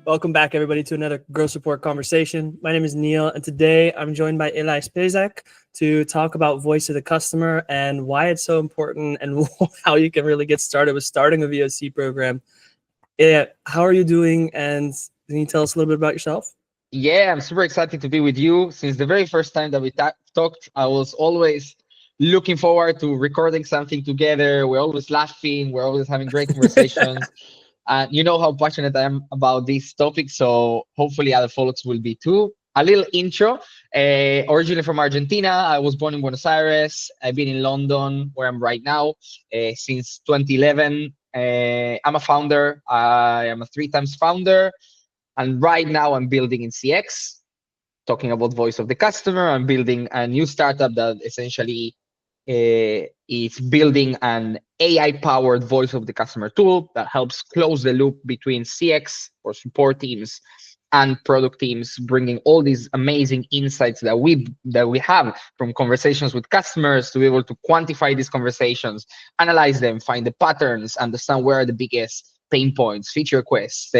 Welcome back, everybody, to another Growth Support Conversation. My name is Neil, and today I'm joined by Ilai Szpiezak to talk about voice of the customer and why it's so important and how you can really get started with starting a VOC program. Yeah, how are you doing? And can you tell us a little bit about yourself? Yeah, I'm super excited to be with you. Since the very first time that we talked, I was always looking forward to recording something together. We're always laughing. We're always having great conversations. And you know how passionate I am about this topic. So hopefully other folks will be too. A little intro. Originally from Argentina. I was born in Buenos Aires. I've been in London, where I'm right now, since 2011. I'm a founder. I am a 3 times founder. And right now I'm building in CX, talking about voice of the customer. I'm building a new startup that essentially is building an AI-powered voice of the customer tool that helps close the loop between CX or support teams and product teams, bringing all these amazing insights that we have from conversations with customers to be able to quantify these conversations, analyze them, find the patterns, understand where are the biggest pain points, feature requests,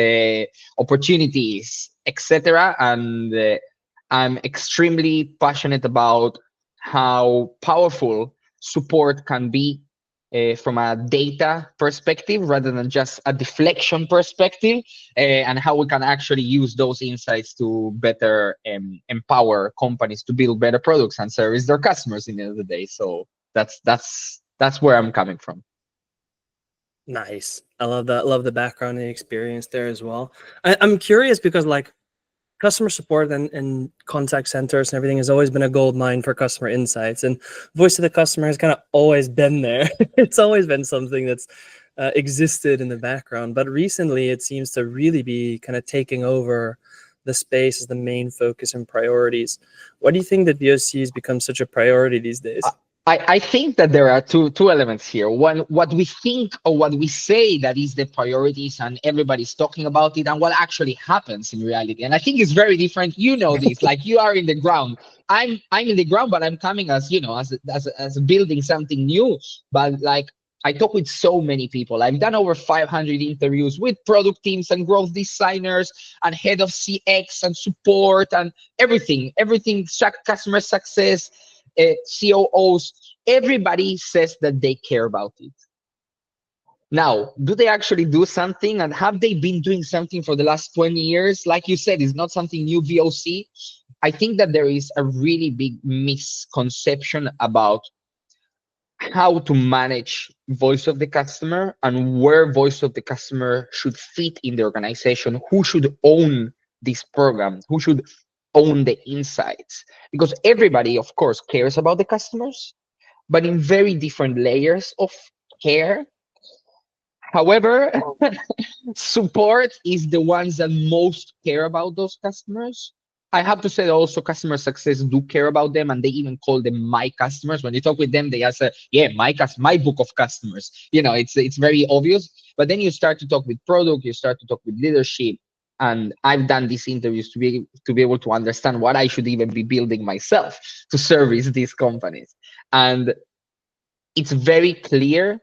opportunities, etc. And I'm extremely passionate about how powerful support can be from a data perspective rather than just a deflection perspective, and how we can actually use those insights to better empower companies to build better products and service their customers in the end of the day. So that's where I'm coming from. Nice. I love that. Love the background and experience there as well. I'm curious because customer support and contact centers and everything has always been a gold mine for customer insights, and voice of the customer has kind of always been there. It's always been something that's existed in the background, but recently it seems to really be kind of taking over the space as the main focus and priorities. Why do you think that VOC has become such a priority these days? I think that there are two elements here. One, what we think or what we say that is the priorities and everybody's talking about it, and what actually happens in reality. And I think it's very different. You know this, like you are in the ground. I'm in the ground, but I'm coming as as building something new. But like I talk with so many people. I've done over 500 interviews with product teams and growth designers and head of CX and support and everything, customer success. COOs, everybody says that they care about it. Now, do they actually do something? And have they been doing something for the last 20 years? Like you said, it's not something new, VOC. I think that there is a really big misconception about how to manage voice of the customer and where voice of the customer should fit in the organization, who should own this program, who should own the insights, because everybody of course cares about the customers, but in very different layers of care. However, support is the ones that most care about those customers. I have to say that also customer success do care about them, and they even call them my customers. When you talk with them, they answer, yeah, my book of customers. It's very obvious. But then you start to talk with product, you start to talk with leadership, and I've done these interviews to be able to understand what I should even be building myself to service these companies. And it's very clear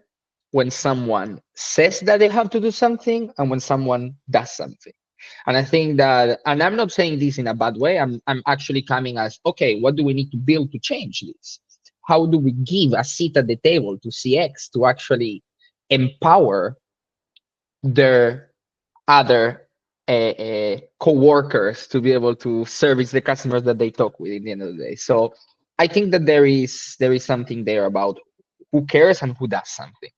when someone says that they have to do something and when someone does something. And I think that, and I'm not saying this in a bad way, I'm actually coming as, okay, what do we need to build to change this? How do we give a seat at the table to CX to actually empower their other co-workers to be able to service the customers that they talk with at the end of the day? So I think that there is something there about who cares and who does something.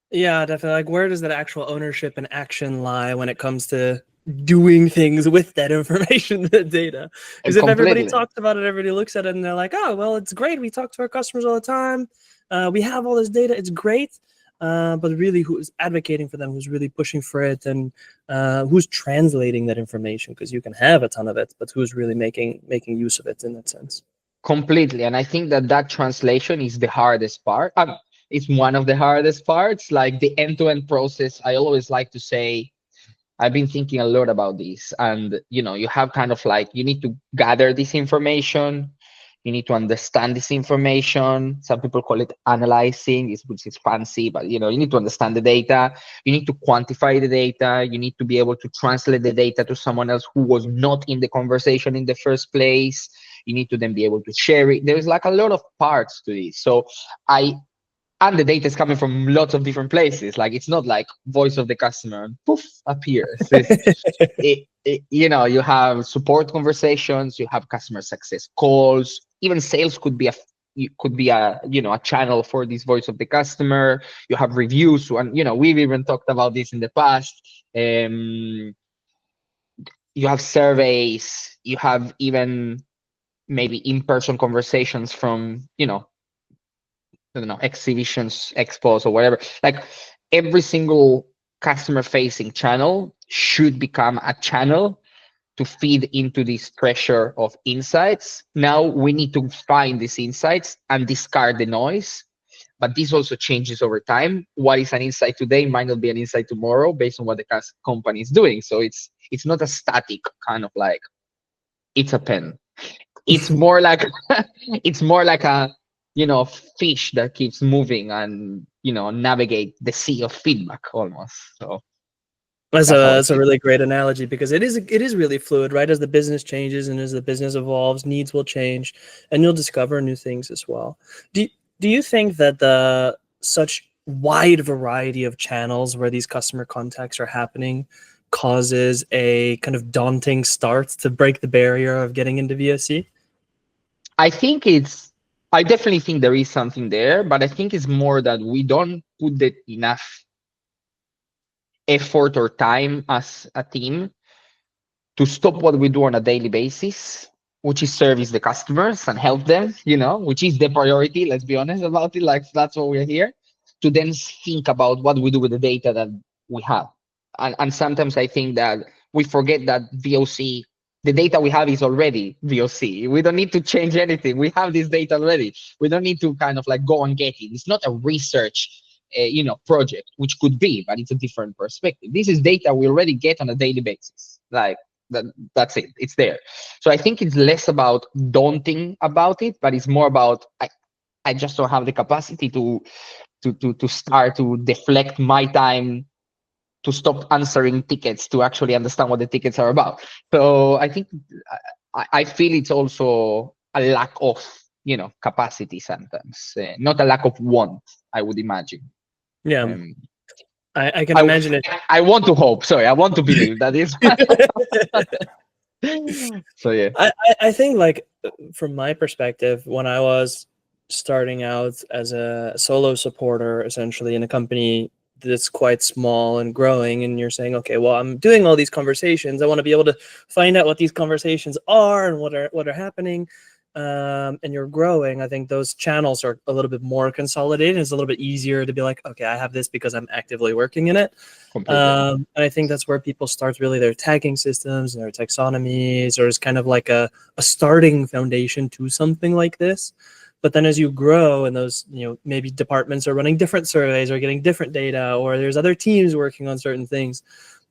Yeah, definitely. Like, where does that actual ownership and action lie when it comes to doing things with that information, the data? Because if everybody talks about it, everybody looks at it and they're like, oh, well, it's great. We talk to our customers all the time. We have all this data. It's great. But really, who's advocating for them, who's really pushing for it, and who's translating that information? Because you can have a ton of it, but who's really making use of it in that sense? Completely. And I think that translation is the hardest part. It's one of the hardest parts, like the end-to-end process. I always like to say, I've been thinking a lot about this, and you have kind of like, you need to gather this information, You need to understand this information. Some people call it analyzing, which is fancy, but you need to understand the data. You need to quantify the data. You need to be able to translate the data to someone else who was not in the conversation in the first place. You need to then be able to share it. There's like a lot of parts to this. So and the data is coming from lots of different places. Like it's not like voice of the customer, poof, appears. You have support conversations, you have customer success calls, even sales could be a channel for this voice of the customer. You have reviews, and we've even talked about this in the past. You have surveys, you have even maybe in-person conversations from I don't know, exhibitions, expos, or whatever. Like every single customer-facing channel should become a channel to feed into this treasure of insights. Now we need to find these insights and discard the noise. But this also changes over time. What is an insight today might not be an insight tomorrow based on what the company is doing. So it's not a static kind of like it's a pen. It's more like it's more like a fish that keeps moving and navigate the sea of feedback almost. So That's that's how I that's a see it. really great analogy because it is really fluid, right? As the business changes and as the business evolves, needs will change, and you'll discover new things as well. Do you think that the such wide variety of channels where these customer contacts are happening causes a kind of daunting start to break the barrier of getting into VOC? I definitely think there is something there, but I think it's more that we don't put enough effort or time as a team to stop what we do on a daily basis, which is service the customers and help them, which is the priority. Let's be honest about it. Like that's what we're here to then think about what we do with the data that we have. And sometimes I think that we forget that VOC, the data we have is already VOC. We don't need to change anything. We have this data already. We don't need to kind of like go and get it. It's not a research project, which could be, but it's a different perspective. This is data we already get on a daily basis. Like that's it. It's there. So I think it's less about daunting about it, but it's more about I just don't have the capacity to start to deflect my time to stop answering tickets to actually understand what the tickets are about. So I think I feel it's also a lack of capacity sometimes, not a lack of want. I would imagine. Yeah, Um, I can imagine it. I want to hope. Sorry, I want to believe that is. So yeah. I think like from my perspective, when I was starting out as a solo supporter, essentially in a company that's quite small and growing, and you're saying, okay, well, I'm doing all these conversations. I want to be able to find out what these conversations are and what are happening. And you're growing. I think those channels are a little bit more consolidated. It's a little bit easier to be like, okay, I have this because I'm actively working in it. And I think that's where people start really their tagging systems and their taxonomies, or it's kind of like a starting foundation to something like this. But then as you grow and those, maybe departments are running different surveys or getting different data, or there's other teams working on certain things,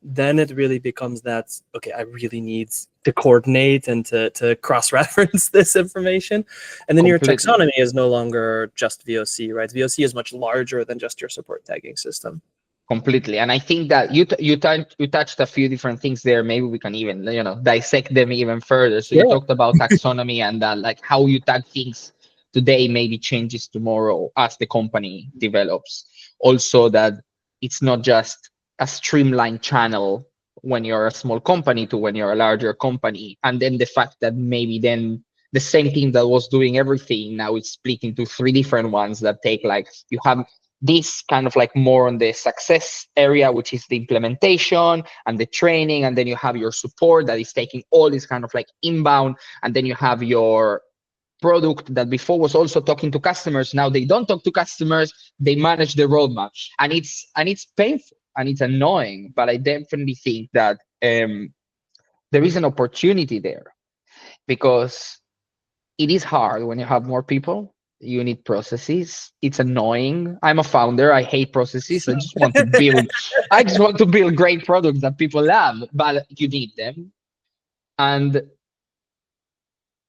then it really becomes that, okay, I really need to coordinate and to cross-reference this information. And then your taxonomy is no longer just VOC, right? VOC is much larger than just your support tagging system. Completely. And I think that you touched a few different things there. Maybe we can even, dissect them even further. So you talked about taxonomy and like how you tag things today maybe changes tomorrow as the company develops. Also that it's not just a streamlined channel when you're a small company to when you're a larger company. And then the fact that maybe then the same team that was doing everything now it's split into 3 different ones that take like, you have this kind of like more on the success area, which is the implementation and the training. And then you have your support that is taking all this kind of like inbound. And then you have your product that before was also talking to customers. Now they don't talk to customers, they manage the roadmap. And it's painful and it's annoying, but I definitely think that there is an opportunity there because it is hard when you have more people. You need processes. It's annoying. I'm a founder. I hate processes. I just want to build great products that people love, but you need them. And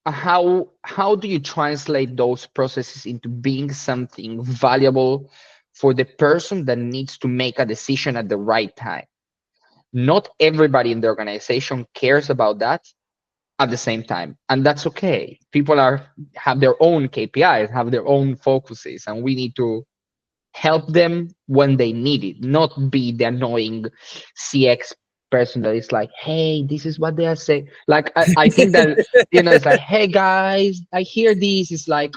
how do you translate those processes into being something valuable for the person that needs to make a decision at the right time? Not everybody in the organization cares about that at the same time, and that's okay. People have their own KPIs, have their own focuses, and we need to help them when they need it, not be the annoying CX person that is like, hey, this is what they are saying. Like, I think that, it's like, hey guys, I hear this. It's like,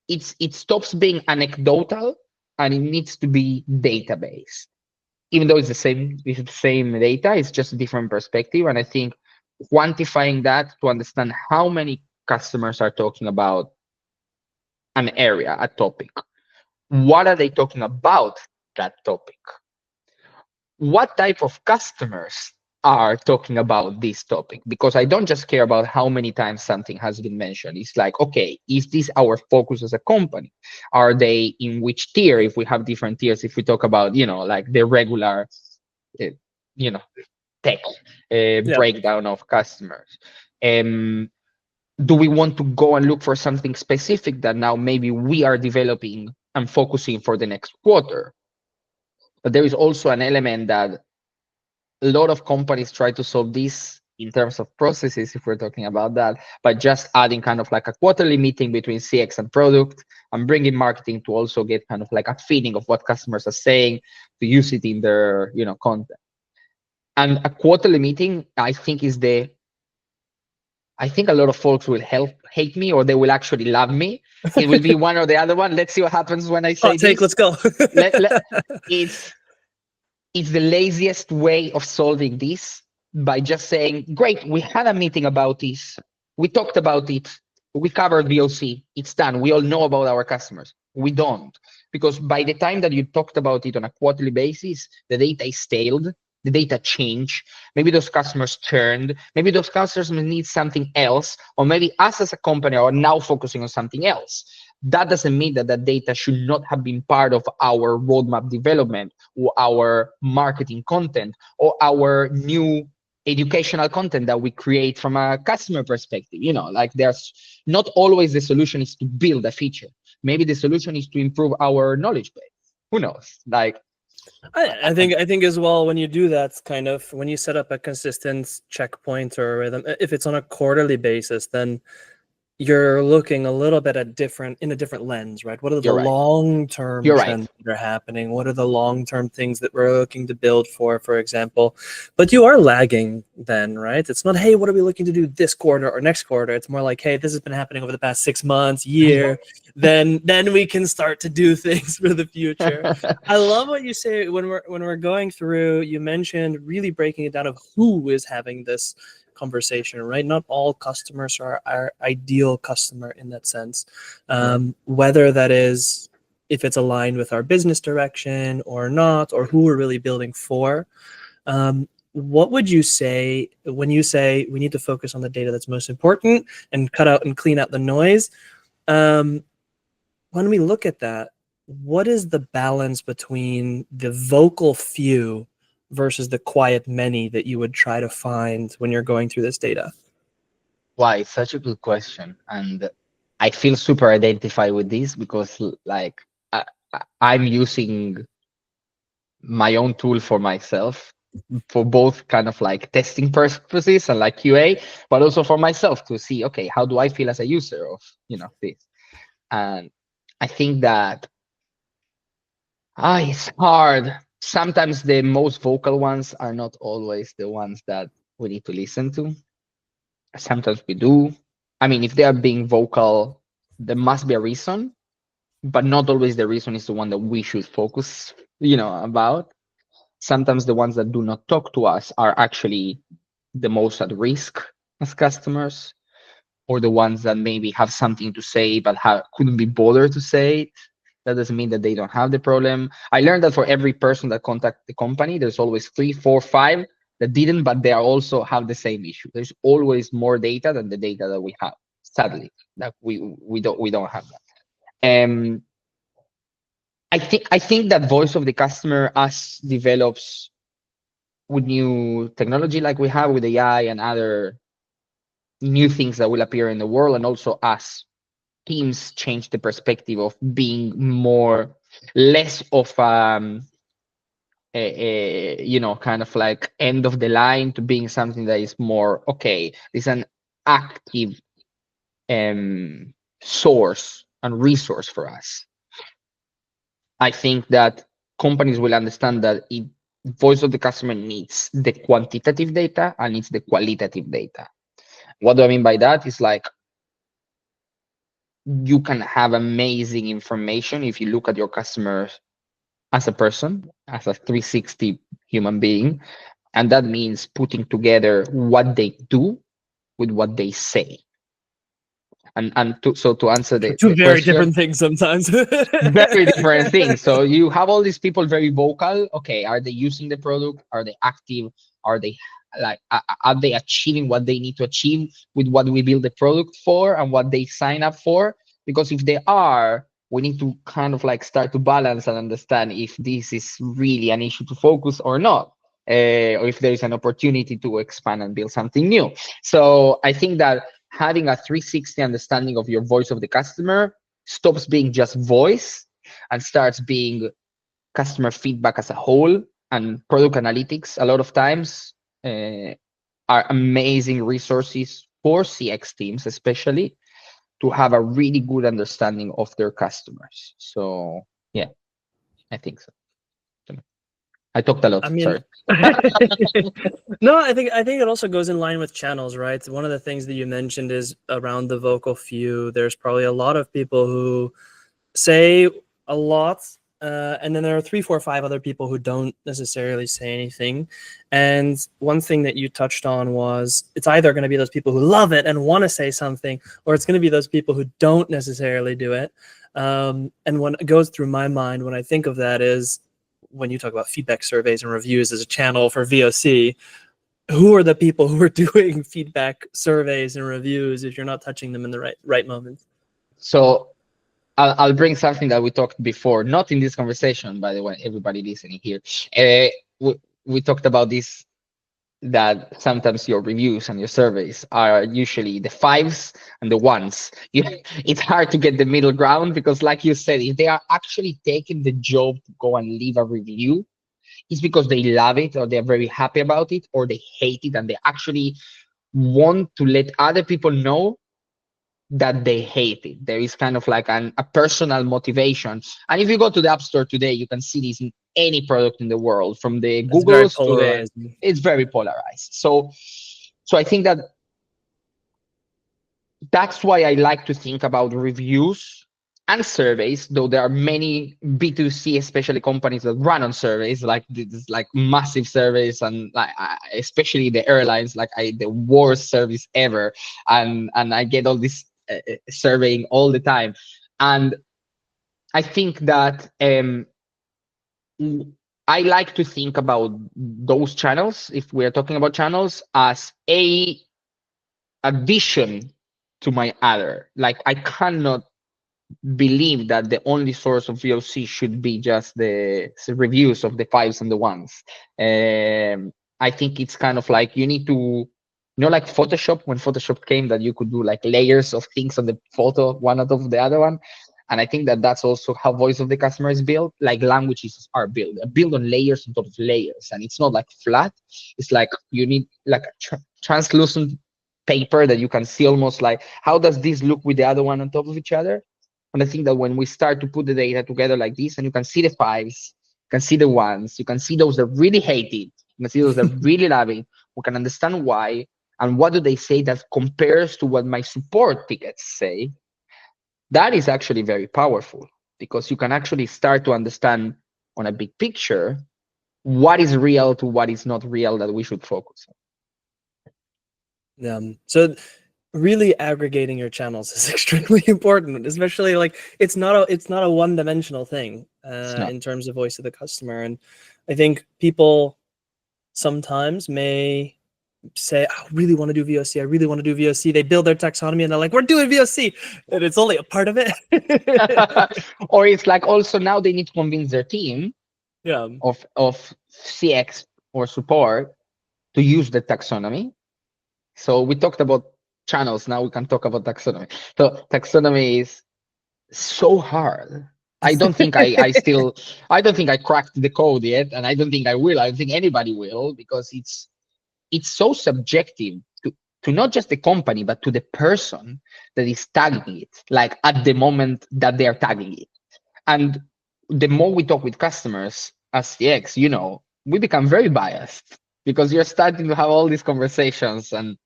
it stops being anecdotal and it needs to be database. Even though it's the same data, it's just a different perspective. And I think quantifying that to understand how many customers are talking about an area, a topic. What are they talking about that topic? What type of customers are talking about this topic? Because I don't just care about how many times something has been mentioned. It's like, okay, is this our focus as a company? Are they in which tier? If we have different tiers, if we talk about, like the regular, uh, you know, tech Yeah. breakdown of customers. Um, do we want to go and look for something specific that now maybe we are developing and focusing for the next quarter? But there is also an element that a lot of companies try to solve this in terms of processes, if we're talking about that, by just adding kind of like a quarterly meeting between CX and product and bringing marketing to also get kind of like a feeling of what customers are saying, to use it in their, content. And a quarterly meeting, I think a lot of folks will hate me, or they will actually love me. It will be one or the other one. Let's see what happens when I say Hot take. this. Let's go. Let, it's it's the laziest way of solving this, by just saying, great, we had a meeting about this. We talked about it. We covered VOC. It's done. We all know about our customers. We don't. Because by the time that you talked about it on a quarterly basis, the data is stale. The data change. Maybe those customers turned. Maybe those customers need something else. Or maybe us as a company are now focusing on something else. That doesn't mean that that data should not have been part of our roadmap development, or our marketing content, or our new educational content that we create from a customer perspective. Like, there's not always the solution is to build a feature. Maybe the solution is to improve our knowledge base. Who knows? Like, I think as well, when you do that, kind of when you set up a consistent checkpoint or rhythm, if it's on a quarterly basis, then you're looking a little bit in a different lens, right? What are the you're right. long-term You're right. trends that are happening? What are the long-term things that we're looking to build for example? But you are lagging then, right? It's not, hey, what are we looking to do this quarter or next quarter? It's more like, hey, this has been happening over the past 6 months, year. Then we can start to do things for the future. I love what you say when we're going through. You mentioned really breaking it down of who is having this conversation, right? Not all customers are our ideal customer in that sense. Whether that is if it's aligned with our business direction or not, or who we're really building for. What would you say when you say we need to focus on the data that's most important and cut out and clean out the noise? When we look at that, what is the balance between the vocal few versus the quiet many that you would try to find when you're going through this data? Why, it's such a good question. And I feel super identified with this, because like, I'm using my own tool for myself, for both kind of like testing purposes and like QA, but also for myself to see, okay, how do I feel as a user of, this? And I think that it's hard. Sometimes the most vocal ones are not always the ones that we need to listen to. Sometimes we do. I mean, if they are being vocal, there must be a reason, but not always the reason is the one that we should focus, about. Sometimes the ones that do not talk to us are actually the most at risk as customers, or the ones that maybe have something to say but couldn't be bothered to say it. That doesn't mean that they don't have the problem. I learned that for every person that contact the company, there's always 3, 4, 5 that didn't, but they also have the same issue. There's always more data than the data that we have. Sadly, that we don't have that. I think that voice of the customer, as develops with new technology like we have with AI and other new things that will appear in the world, and also as teams change the perspective of being more less of kind of like end of the line to being something that is more okay. It's an active source and resource for us. I think that companies will understand that voice of the customer needs the quantitative data and needs the qualitative data. What do I mean by that? Is like you can have amazing information if you look at your customers as a person, as a 360 human being. And that means putting together what they do with what they say. So to answer Two the very question, different things sometimes. very different things. So you have all these people very vocal. Okay, are they using the product? Are they active? Are they are they achieving what they need to achieve with what we build the product for and what they sign up for? Because if they are, we need to kind of like start to balance and understand if this is really an issue to focus or not, or if there is an opportunity to expand and build something new. So I think that having a 360 understanding of your voice of the customer stops being just voice and starts being customer feedback as a whole. And product analytics a lot of times are amazing resources for CX teams, especially to have a really good understanding of their customers. So yeah, I think so. I talked a I lot, mean, sorry. no, I think it also goes in line with channels, right? One of the things that you mentioned is around the vocal few. There's probably a lot of people who say a lot, and then there are 3, 4, 5 other people who don't necessarily say anything. And one thing that you touched on was it's either going to be those people who love it and want to say something, or it's going to be those people who don't necessarily do it. And what goes through my mind when I think of that is when you talk about feedback surveys and reviews as a channel for VOC, who are the people who are doing feedback surveys and reviews if you're not touching them in the right moments? So I'll bring something that we talked before, not in this conversation, by the way, everybody listening here. We talked about this, that sometimes your reviews and your surveys are usually the 5s and the 1s. It's hard to get the middle ground because, like you said, if they are actually taking the job to go and leave a review, it's because they love it or they're very happy about it or they hate it and they actually want to let other people know that they hate it. There is kind of like a personal motivation. And if you go to the App Store today, you can see this in any product in the world, from the It's very Googles to polarized. it's very polarized. So I think that that's why I like to think about reviews and surveys, though there are many B2C, especially companies that run on surveys, like this, like massive surveys, and like especially the airlines, like the worst service ever, and I get all this surveying all the time, and I think that I like to think about those channels, if we're talking about channels, as a addition to my other. Like I cannot believe that the only source of VOC should be just the reviews of the 5s and the 1s. I think it's kind of like you need to, like Photoshop, when Photoshop came, that you could do like layers of things on the photo, one out of the other one. And I think that that's also how voice of the customer is built. Like languages are built on layers on top of layers, and it's not like flat. It's like you need like a translucent paper that you can see almost like how does this look with the other one on top of each other. And I think that when we start to put the data together like this, and you can see the 5s, you can see the 1s, you can see those that really hate it, you can see those that really love it, we can understand why, and what do they say that compares to what my support tickets say. That is actually very powerful because you can actually start to understand on a big picture what is real to what is not real that we should focus on. So really aggregating your channels is extremely important, especially like it's not a one-dimensional thing in terms of voice of the customer. And I think people sometimes may say, I really want to do VOC. I really want to do VOC. They build their taxonomy and they're like, we're doing VOC. And it's only a part of it. Or it's like also now they need to convince their team of CX or support to use the taxonomy. So we talked about channels. Now we can talk about taxonomy. So taxonomy is so hard. I don't think I don't think I cracked the code yet, and I don't think I will. I don't think anybody will, because it's so subjective to not just the company, but to the person that is tagging it, like at the moment that they are tagging it. And the more we talk with customers as CX, we become very biased, because you're starting to have all these conversations. And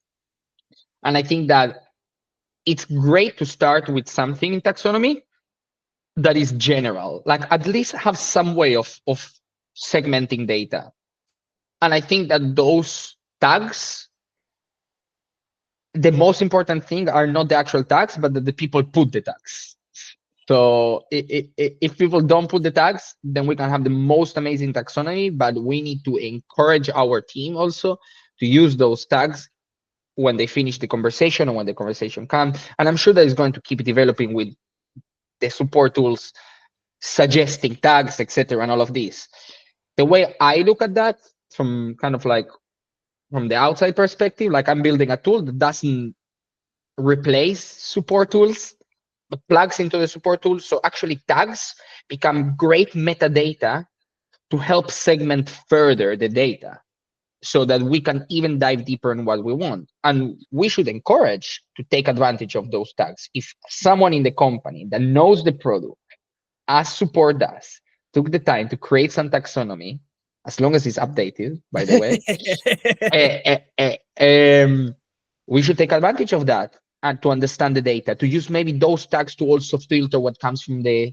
I think that it's great to start with something in taxonomy that is general, like at least have some way of segmenting data. And I think that those tags, the most important thing are not the actual tags, but that the people put the tags. So if people don't put the tags, then we can have the most amazing taxonomy, but we need to encourage our team also to use those tags when they finish the conversation or when the conversation comes. And I'm sure that is going to keep developing with the support tools, suggesting tags, etc., and all of this. The way I look at that from kind of like from the outside perspective, like I'm building a tool that doesn't replace support tools, but plugs into the support tools. So actually tags become great metadata to help segment further the data, so that we can even dive deeper in what we want. And we should encourage to take advantage of those tags. If someone in the company that knows the product, as support does, took the time to create some taxonomy, as long as it's updated, by the way, we should take advantage of that and to understand the data, to use maybe those tags to also filter what comes from the,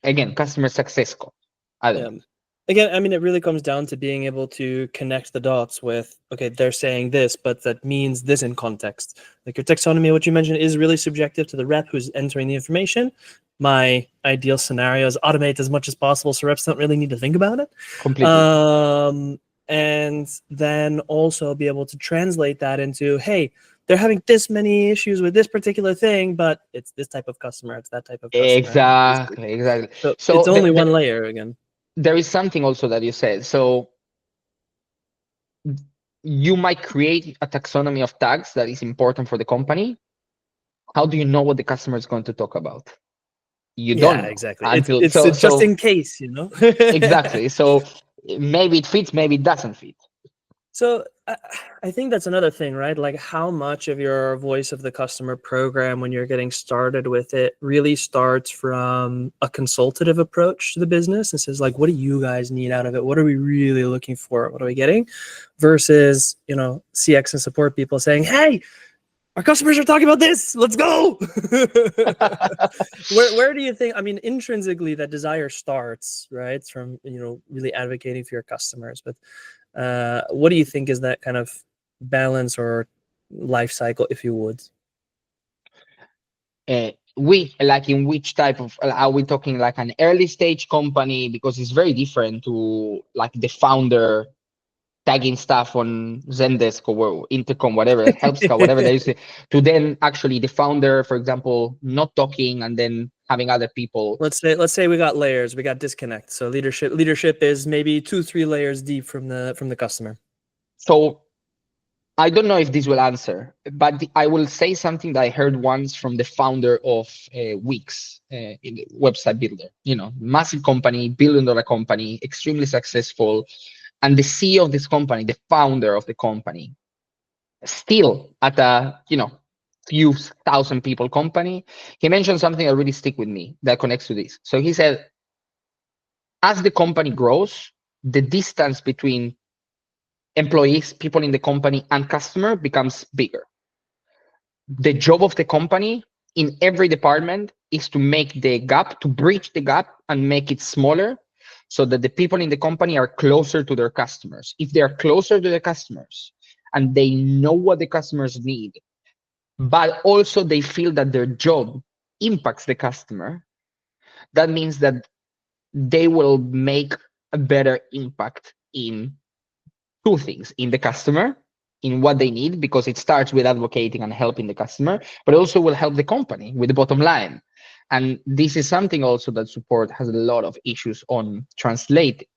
again, customer success code. I don't know. Again, I mean, it really comes down to being able to connect the dots with, okay, they're saying this, but that means this in context. Like your taxonomy, what you mentioned, is really subjective to the rep who's entering the information. My ideal scenario is automate as much as possible, so reps don't really need to think about it. Completely. And then also be able to translate that into, hey, they're having this many issues with this particular thing, but it's this type of customer, it's that type of customer. Exactly. So it's only one layer again. There is something also that you said. So you might create a taxonomy of tags that is important for the company. How do you know what the customer is going to talk about? You don't know. Exactly. Until it's just in case, Exactly. So maybe it fits, maybe it doesn't fit. So I think that's another thing, right? Like how much of your voice of the customer program when you're getting started with it really starts from a consultative approach to the business and says like, what do you guys need out of it? What are we really looking for? What are we getting? Versus, CX and support people saying, hey, our customers are talking about this. Let's go. Where do you think, I mean, intrinsically that desire starts, right? From, really advocating for your customers. But what do you think is that kind of balance or life cycle, if you would? Like in which type of, are we talking like an early stage company? Because it's very different to like the founder tagging stuff on Zendesk or Intercom, whatever, Helpscout, whatever they use, to then actually the founder, for example, not talking and then having other people. Let's say we got layers, we got disconnect. So leadership is maybe 2-3 layers deep from the customer. So I don't know if this will answer, but I will say something that I heard once from the founder of Wix, website builder, massive company, billion-dollar company, extremely successful. And the CEO of this company, the founder of the company, still at a, few thousand people company, he mentioned something that really stick with me that connects to this. So he said, as the company grows, the distance between employees, people in the company, and customer becomes bigger. The job of the company in every department is to make the gap, to bridge the gap and make it smaller, so that the people in the company are closer to their customers. If they are closer to the customers and they know what the customers need, but also they feel that their job impacts the customer, that means that they will make a better impact in two things: in the customer, in what they need, because it starts with advocating and helping the customer, but also will help the company with the bottom line. And this is something also that support has a lot of issues on translating.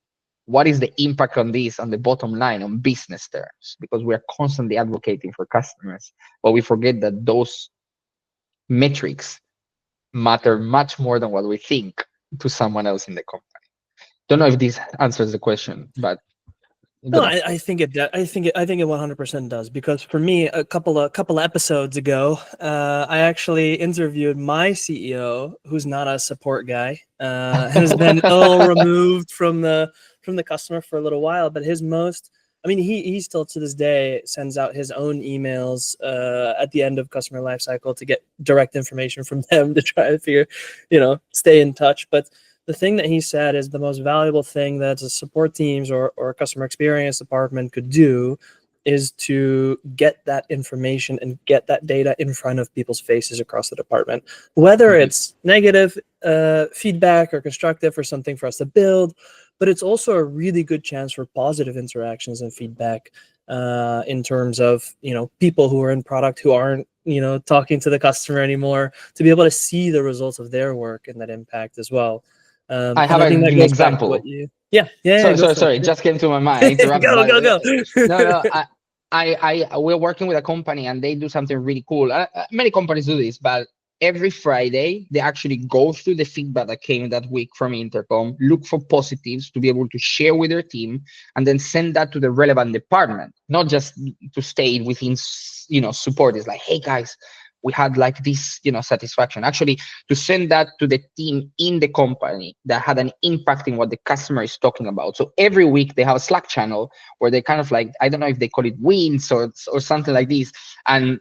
what is the impact on this on the bottom line on business terms, because we are constantly advocating for customers, but we forget that those metrics matter much more than what we think to someone else in the company. Don't know if this answers the question, but I No, don't know. I think it. I think it 100% does, because for me, a couple of episodes ago, I actually interviewed my CEO, who's not a support guy, and has been ill removed from the customer for a little while. But his most, I mean, he still to this day sends out his own emails at the end of customer lifecycle to get direct information from them to try to figure, stay in touch. But the thing that he said is the most valuable thing that a support teams or customer experience department could do is to get that information and get that data in front of people's faces across the department, whether it's negative feedback or constructive or something for us to build. But it's also a really good chance for positive interactions and feedback in terms of people who are in product who aren't talking to the customer anymore, to be able to see the results of their work and that impact as well. I And have I think that an goes back to what example. you. Yeah, go for Sorry, it. it just came to my mind. I interrupted, Go, but go, go. no. We're working with a company and they do something really cool. Many companies do this, but every Friday they actually go through the feedback that came that week from Intercom, look for positives to be able to share with their team, and then send that to the relevant department, not just to stay within, support. It's like, hey guys, we had like this, satisfaction. Actually, to send that to the team in the company that had an impact in what the customer is talking about. So every week they have a Slack channel where they kind of like, I don't know if they call it wins or something like this. And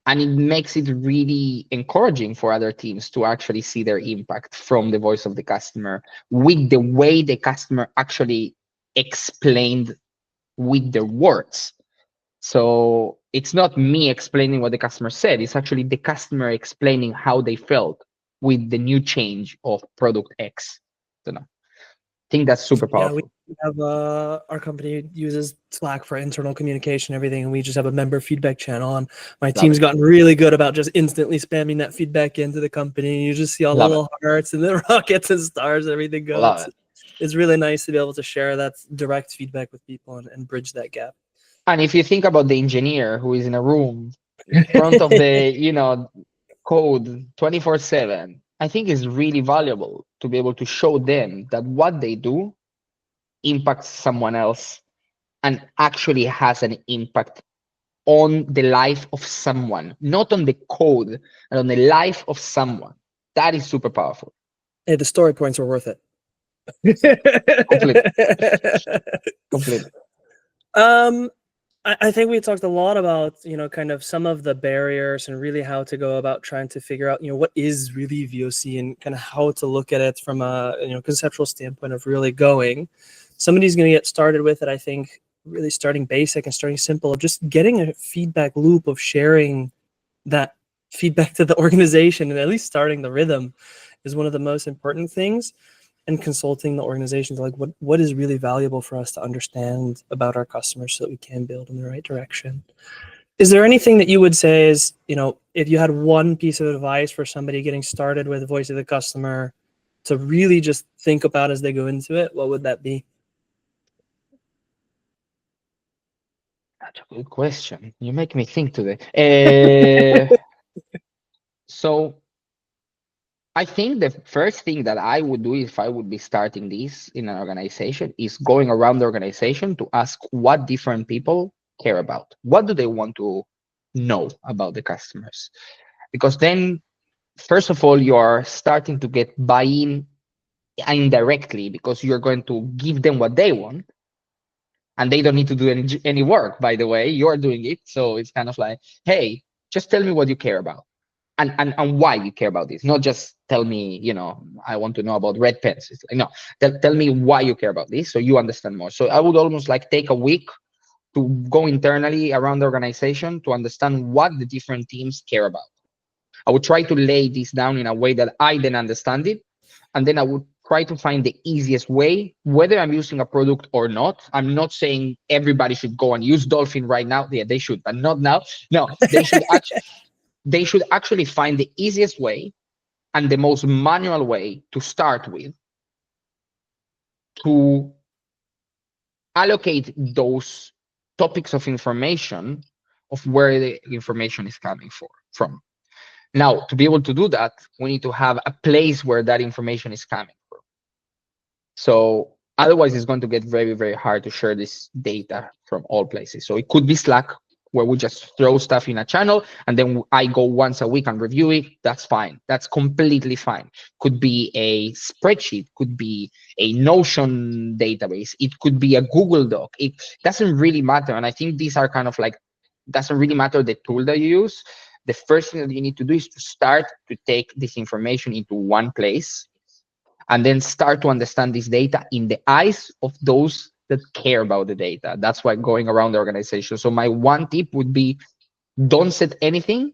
it makes it really encouraging for other teams to actually see their impact from the voice of the customer with the way the customer actually explained with their words. So it's not me explaining what the customer said. It's actually the customer explaining how they felt with the new change of product X. I don't know. I think that's super Yeah, we powerful. have our company uses Slack for internal communication, everything, and we just have a member feedback channel. And my Love team's it. gotten really good about just instantly spamming that feedback into the company. You just see all the Love it. little hearts and the rockets and stars, and everything go. Love it. It's really nice to be able to share that direct feedback with people and bridge that gap. And if you think about the engineer who is in a room in front of the, code 24/7, I think it's really valuable to be able to show them that what they do impacts someone else and actually has an impact on the life of someone, not on the code, and on the life of someone. That is super powerful. Hey, the story points are worth it. Completely. Completely. I think we talked a lot about, kind of some of the barriers and really how to go about trying to figure out, what is really VOC and kind of how to look at it from a, conceptual standpoint of really going. Somebody's going to get started with it. I think really starting basic and starting simple, just getting a feedback loop of sharing that feedback to the organization, and at least starting the rhythm is one of the most important things. And consulting the organizations, like what is really valuable for us to understand about our customers so that we can build in the right direction. Is there anything that you would say is, if you had one piece of advice for somebody getting started with voice of the customer to really just think about as they go into it, what would that be? That's a good question. You make me think today. So I think the first thing that I would do if I would be starting this in an organization is going around the organization to ask what different people care about. What do they want to know about the customers? Because then, first of all, you're starting to get buy-in indirectly because you're going to give them what they want. And they don't need to do any work, by the way. You're doing it. So it's kind of like, hey, just tell me what you care about. And why you care about this, not just tell me, I want to know about red pens. It's like, no, tell me why you care about this so you understand more. So I would almost like take a week to go internally around the organization to understand what the different teams care about. I would try to lay this down in a way that I then understand it. And then I would try to find the easiest way, whether I'm using a product or not. I'm not saying everybody should go and use Dolphin right now. Yeah, they should, but not now. No, they should actually find the easiest way and the most manual way to start with to allocate those topics of information of where the information is coming from. Now, to be able to do that, we need to have a place where that information is coming from. So otherwise, it's going to get very, very hard to share this data from all places. So it could be Slack, where we just throw stuff in a channel and then I go once a week and review it. That's fine. That's completely fine. Could be a spreadsheet, could be a Notion database, it could be a Google Doc. It doesn't really matter. And I think these are kind of like, doesn't really matter the tool that you use. The first thing that you need to do is to start to take this information into one place and then start to understand this data in the eyes of those that care about the data. That's why going around the organization. So my one tip would be, don't set anything,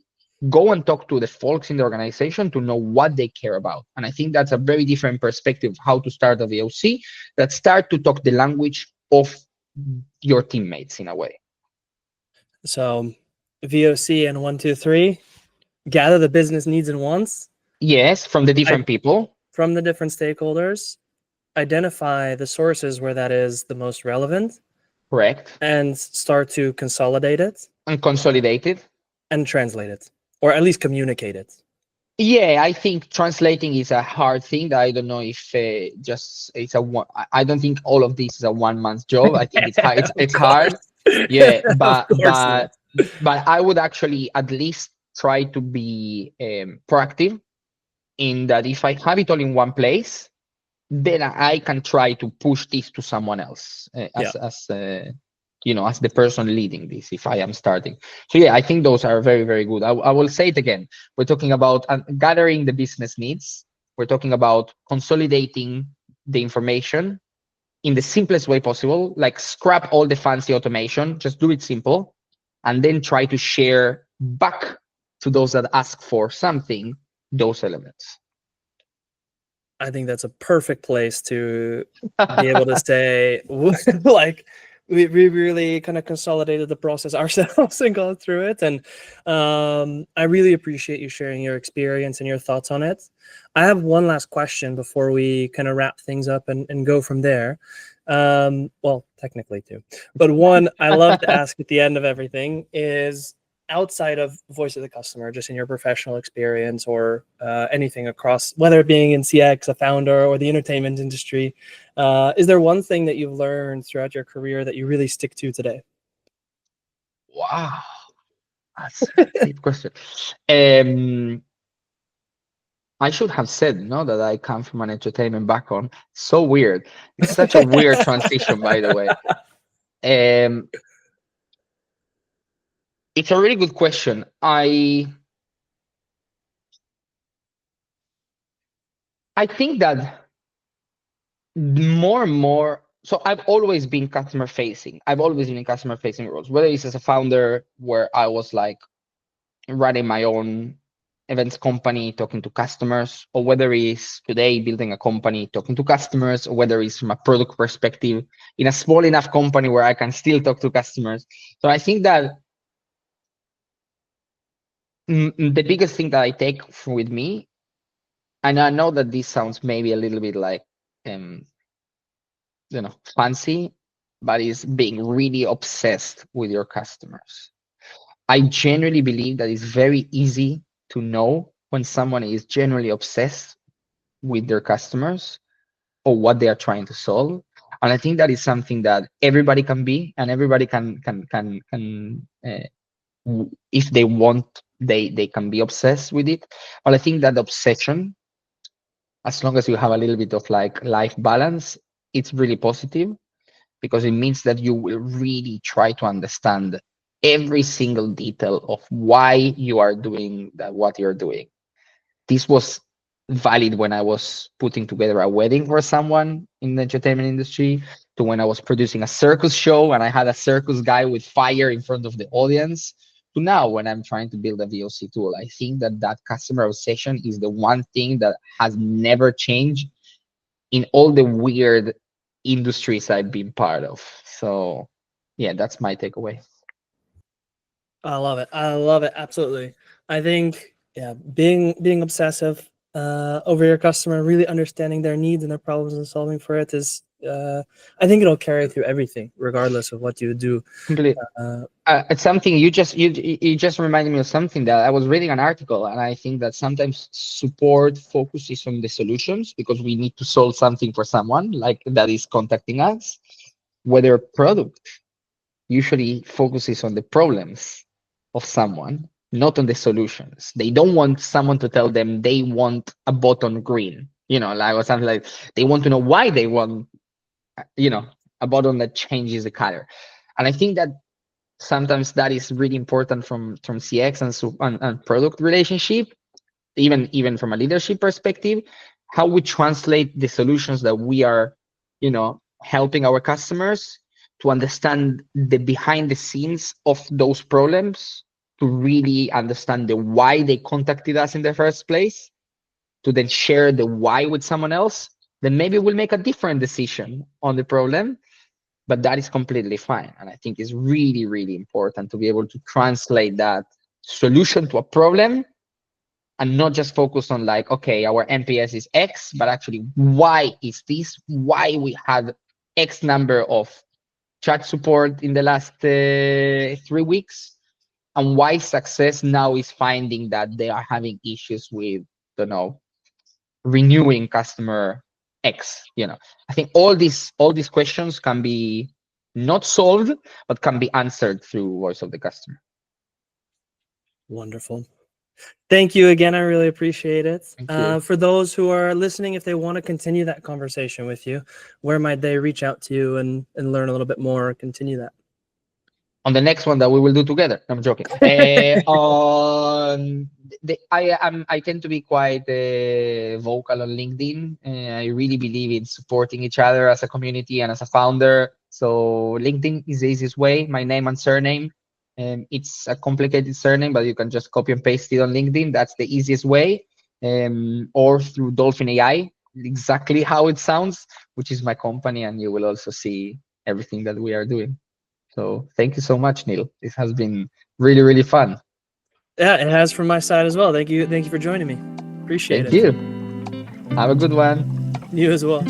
go and talk to the folks in the organization to know what they care about. And I think that's a very different perspective of how to start a VOC, that start to talk the language of your teammates in a way. So VOC and 1, 2, 3, gather the business needs and wants. Yes, from the different people. From the different stakeholders, identify the sources where that is the most relevant. Correct. And start to consolidate it. And consolidate it. And translate it, or at least communicate it. Yeah, I think translating is a hard thing. I don't know if just it's a one. I don't think all of this is a 1 month job. I think it's hard. Yeah, but I would actually at least try to be proactive in that. If I have it all in one place, then I can try to push this to someone else as the person leading this, if I am starting. So yeah, I think those are very, very good. I will say it again. We're talking about gathering the business needs. We're talking about consolidating the information in the simplest way possible, like scrap all the fancy automation, just do it simple, and then try to share back to those that ask for something, those elements. I think that's a perfect place to be able to say, like, we really kind of consolidated the process ourselves and gone through it. And I really appreciate you sharing your experience and your thoughts on it. I have one last question before we kind of wrap things up and go from there. Well, technically two, but one I love to ask at the end of everything is, outside of voice of the customer, just in your professional experience or anything across, whether it being in CX, a founder, or the entertainment industry, is there one thing that you've learned throughout your career that you really stick to today? Wow, that's a deep question. I should have said that I come from an entertainment background. So weird. It's such a weird transition, by the way. It's a really good question. I think that more and more, so I've always been customer facing. I've always been in customer facing roles, whether it's as a founder where I was like running my own events company, talking to customers, or whether it's today building a company, talking to customers, or whether it's from a product perspective in a small enough company where I can still talk to customers. So I think that the biggest thing that I take with me, and I know that this sounds maybe a little bit like, fancy, but is being really obsessed with your customers. I genuinely believe that it's very easy to know when someone is genuinely obsessed with their customers or what they are trying to solve. And I think that is something that everybody can be, and everybody can if they want, they can be obsessed with it. But I think that obsession, as long as you have a little bit of like life balance, it's really positive, because it means that you will really try to understand every single detail of why you are doing what you're doing. This was valid when I was putting together a wedding for someone in the entertainment industry, to when I was producing a circus show and I had a circus guy with fire in front of the audience, to now when I'm trying to build a VOC tool. I think that customer obsession is the one thing that has never changed in all the weird industries I've been part of. So yeah, that's my takeaway. I love it. I love it. Absolutely. I think, being obsessive over your customer, really understanding their needs and their problems and solving for it is I think it'll carry through everything, regardless of what you do. Completely. Uh, It's something you just reminded me of something that I was reading an article, and I think that sometimes support focuses on the solutions because we need to solve something for someone like that is contacting us. Whether product usually focuses on the problems of someone, not on the solutions. They don't want someone to tell them they want a button green, like or something like. They want to know why they want, a button that changes the color. And I think that sometimes that is really important from CX and product relationship, even from a leadership perspective, how we translate the solutions that we are, helping our customers to understand the behind the scenes of those problems, to really understand the why they contacted us in the first place, to then share the why with someone else. Then maybe we'll make a different decision on the problem, but that is completely fine. And I think it's really, really important to be able to translate that solution to a problem and not just focus on like, okay, our NPS is X, but actually why is this? Why we had X number of chat support in the last 3 weeks, and why success now is finding that they are having issues with, renewing customer X. I think all these questions can be not solved, but can be answered through voice of the customer. Wonderful. Thank you again. I really appreciate it. Thank you. For those who are listening, if they want to continue that conversation with you, where might they reach out to you and learn a little bit more or continue that? On the next one that we will do together. I'm joking. I tend to be quite vocal on LinkedIn. I really believe in supporting each other as a community and as a founder. So LinkedIn is the easiest way. My name and surname. It's a complicated surname, but you can just copy and paste it on LinkedIn. That's the easiest way. Or through Dolphin AI, exactly how it sounds, which is my company, and you will also see everything that we are doing. So thank you so much, Neil. This has been really, really fun. Yeah, it has from my side as well. Thank you for joining me. Appreciate Thank it. you. Have a good one. You as well.